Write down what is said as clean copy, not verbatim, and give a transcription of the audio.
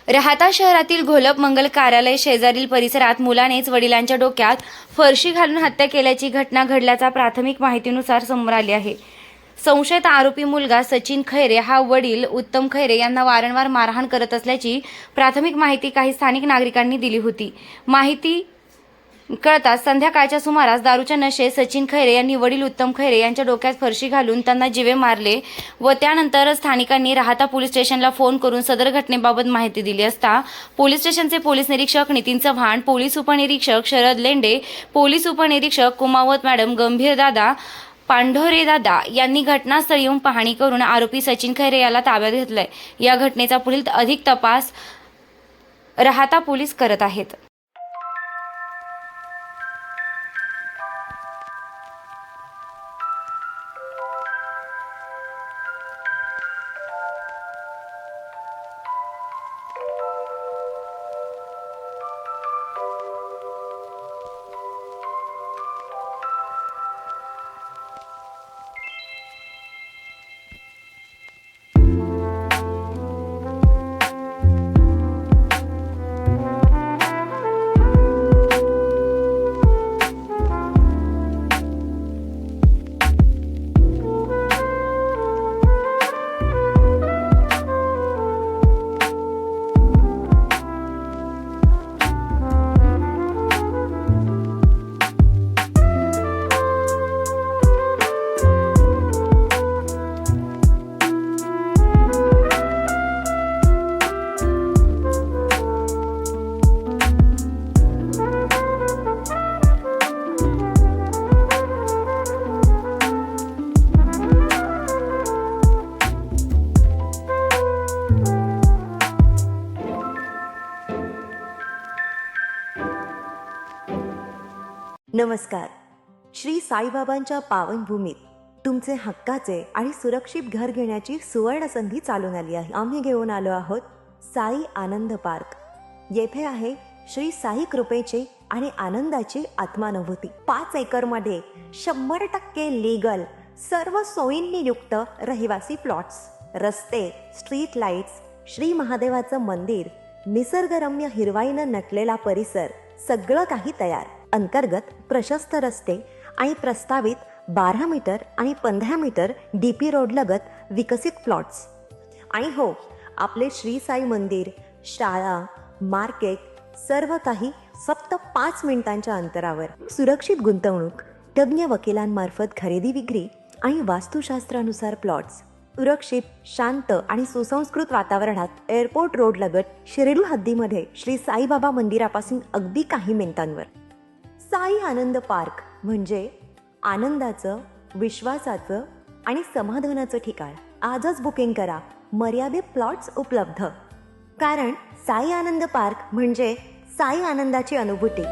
राहाता शहरातील घोलप मंगल कार्यालय शेजारील परिसरात मुलानेच वडिलांच्या डोक्यात फरशी घालून हत्या केल्याची घटना घडल्याचा प्राथमिक माहितीनुसार समोर आले आहे। संशयित आरोपी मुलगा सचिन खैरे हा वडील उत्तम खैरे यांना वारंवार मारहाण करत असल्याची प्राथमिक माहिती काही स्थानिक नागरिकांनी दिली होती। माहिती कळताच संध्याकाळच्या सुमारास दारूच्या नशेत सचिन खैरे यांनी वडील उत्तम खैरे यांच्या डोक्यात फरशी घालून त्यांना जीवे मारले व त्यानंतर स्थानिकांनी राहाता पोलीस स्टेशनला फोन करून सदर घटनेबाबत माहिती दिली असता पोलीस स्टेशनचे पोलीस निरीक्षक नितीन चव्हाण, पोलीस उपनिरीक्षक शरद लेंडे, पोलीस उपनिरीक्षक कुमावत मॅडम, गंभीर दादा, पांढोरे दादा यांनी घटनास्थळी येऊन पाहणी करून आरोपी सचिन खैरे याला ताब्यात घेतलंय। या घटनेचा पुढील अधिक तपास राहाता पोलीस करत आहेत। नमस्कार। श्री साईबाबांच्या पावनभूमीत तुमचे हक्काचे आणि सुरक्षित घर घेण्याची सुवर्ण संधी चालून आली आहे। आम्ही घेऊन आलो आहोत साई आनंद पार्क। येथे आहे श्री साई कृपेची आणि आनंदाची आत्मानुभूती। 5 एकरमध्ये 100% लीगल सर्व सोयींनी युक्त रहिवासी प्लॉट्स, रस्ते, स्ट्रीट लाईट्स, श्री महादेवाचं मंदिर, निसर्गरम्य हिरवाईनं नटलेला परिसर, सगळं काही तयार। अंतर्गत प्रशस्त रस्ते आणि प्रस्तावित 12 मीटर आणि 15 मीटर DP रोड लगत विकसित प्लॉट्स। आणि हो, आपले श्री साई मंदिर, शाळा, मार्केट सर्व काही फक्त 5 मिनिटांच्या अंतरावर। सुरक्षित गुंतवणूक, तज्ञ वकिलांमार्फत खरेदी विक्री आणि वास्तुशास्त्रानुसार प्लॉट्स। सुरक्षित, शांत आणि सुसंस्कृत वातावरणात एअरपोर्ट रोड लगत शिरूर हद्दीमध्ये श्री साईबाबा मंदिरापासून अगदी काही मिनिटांवर। साई आनंद पार्क म्हणजे आनंदाचं, विश्वासाचं आणि समाधानाचं ठिकाण। आजच बुकिंग करा। मर्यादित प्लॉट्स उपलब्ध। कारण साई आनंद पार्क म्हणजे साई आनंदाची अनुभूती।